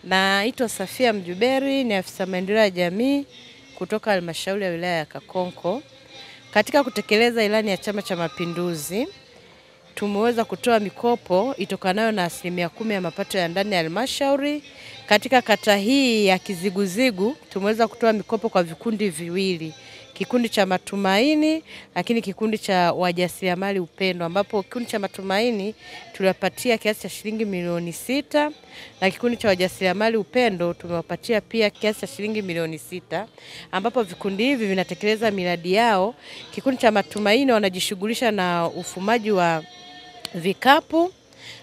Naitwa Safia Mjuberi, ni afisa maendeleo ya jamii kutoka halmashauri ya wilaya ya Kakonko. Katika kutekeleza ilani ya Chama cha Mapinduzi, tumeweza kutoa mikopo itokanayo na 10% ya mapato ya ndani ya halmashauri. Katika kata hii ya Kiziguzigu tumeweza kutoa mikopo kwa vikundi viwili. Kikundi cha Matumaini, lakini kikundi cha Wajasiriamali Upendo, ambapo kikundi cha Matumaini tuliwapatia kiasi cha shilingi milioni 6 na kikundi cha Wajasiriamali Upendo tumewapatia pia kiasi cha shilingi milioni 6, ambapo vikundi hivi vinatekeleza miradi yao. Kikundi cha Matumaini wanajishughulisha na ufumaji wa vikapu,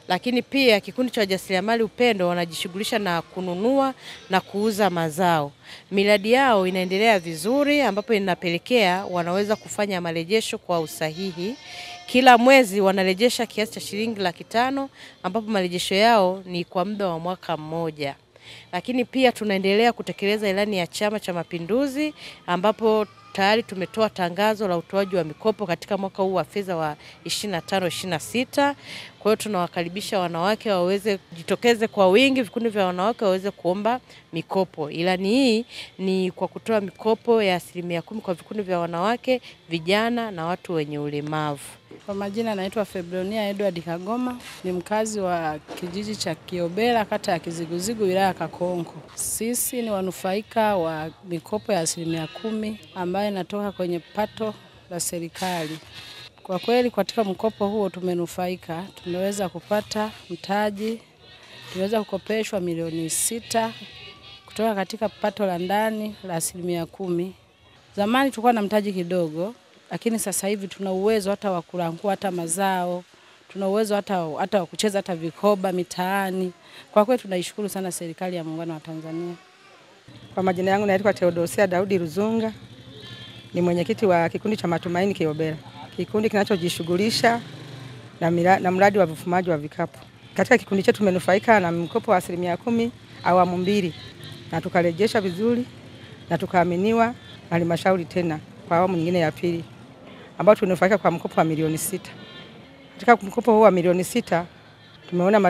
lakini pia kikundi cha Wajasiriamali Upendo wanajishughulisha na kununua na kuuza mazao. Miradi yao inaendelea vizuri, ambapo inapelekea wanaweza kufanya marejesho kwa usahihi. Kila mwezi wanarejesha kiasi cha shilingi 500,000, ambapo marejesho yao ni kwa muda wa mwaka mmoja. Lakini pia tunaendelea kutekeleza ilani ya Chama cha Mapinduzi, ambapo tayari tumetoa tangazo la utoaji wa mikopo katika mwaka huu wa fedha wa 25-26. Kwa hiyo tunawakaribisha wanawake waweze jitokeze kwa wingi, vikundi vya wanawake waweze kuomba mikopo. Ilani hii ni kwa kutoa mikopo ya 10% kwa vikundi vya wanawake, vijana na watu wenye ulemavu. Kwa majina naitwa Febronia Edward Kagoma, ni mkazi wa kijiji cha Kiobela, kata ya Kiziguzigu, wilaya ya Kakonko. Sisi ni wanufaika wa mikopo ya 10% ambayo inatoka kwenye pato la serikali. Kwa kweli katika mkopo huo tumenufaika, tumeweza kupata mtaji, tumeweza kukopeshwa milioni 6 kutoka katika pato la ndani la 10%. Zamani tulikuwa na mtaji kidogo, lakini sasa hivi tuna uwezo hata wa kulangua hata mazao, tuna uwezo hata wa kucheza hata vikoba mitaani. Kwa kweli tunaishukuru sana serikali ya Muungano wa Tanzania. Kwa majina yangu naitwa Theodosia Daudi Ruzunga, ni mwenyekiti wa kikundi cha Matumaini Kiobela, kikundi kinachojishughulisha na mradi wa ufumaji wa vikapu. Katika kikundi chetu tumenufaika na mkopo wa 10% awamu 2, na tukarejesha vizuri na tukaaminiwa na halmashauri tena kwa awamu nyingine ya pili, ambao tumenufaika kwa mkopo wa milioni 6. Katika mkopo huu wa milioni 6 tumeona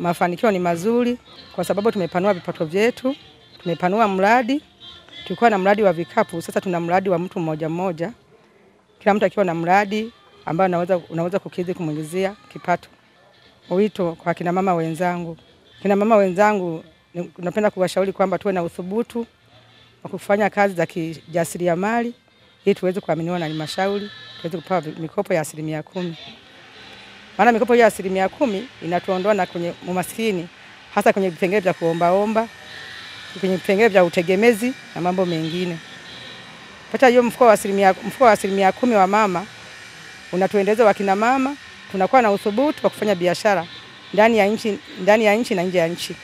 mafanikio ni mazuri, kwa sababu tumepanua vipato vyetu, tumepanua mradi. Tulikuwa na mradi wa vikapu, sasa tuna mradi wa mtu mmoja mmoja, kila mtu akiwa na mradi ambao unaweza kukidhi kumwingizia kipato. Wito kwa kina mama wenzangu, napenda kuwashauri kwamba tuwe na uthubutu wa kufanya kazi za kijasiriamali ili tuweze kuaminiwa na halmashauri, tuweze kupewa mikopo ya 10%. Maana mikopo ya 10% inatuondoa na kwenye umaskini, hasa kwenye vipengele vya kuombaomba, kwenye vipengele vya utegemezi na mambo mengine. Pata hiyo mfuko wa 10% wa mama unatuendeleza wakina mama, tunakuwa na uthubutu wa kufanya biashara ndani ya nchi na nje ya nchi.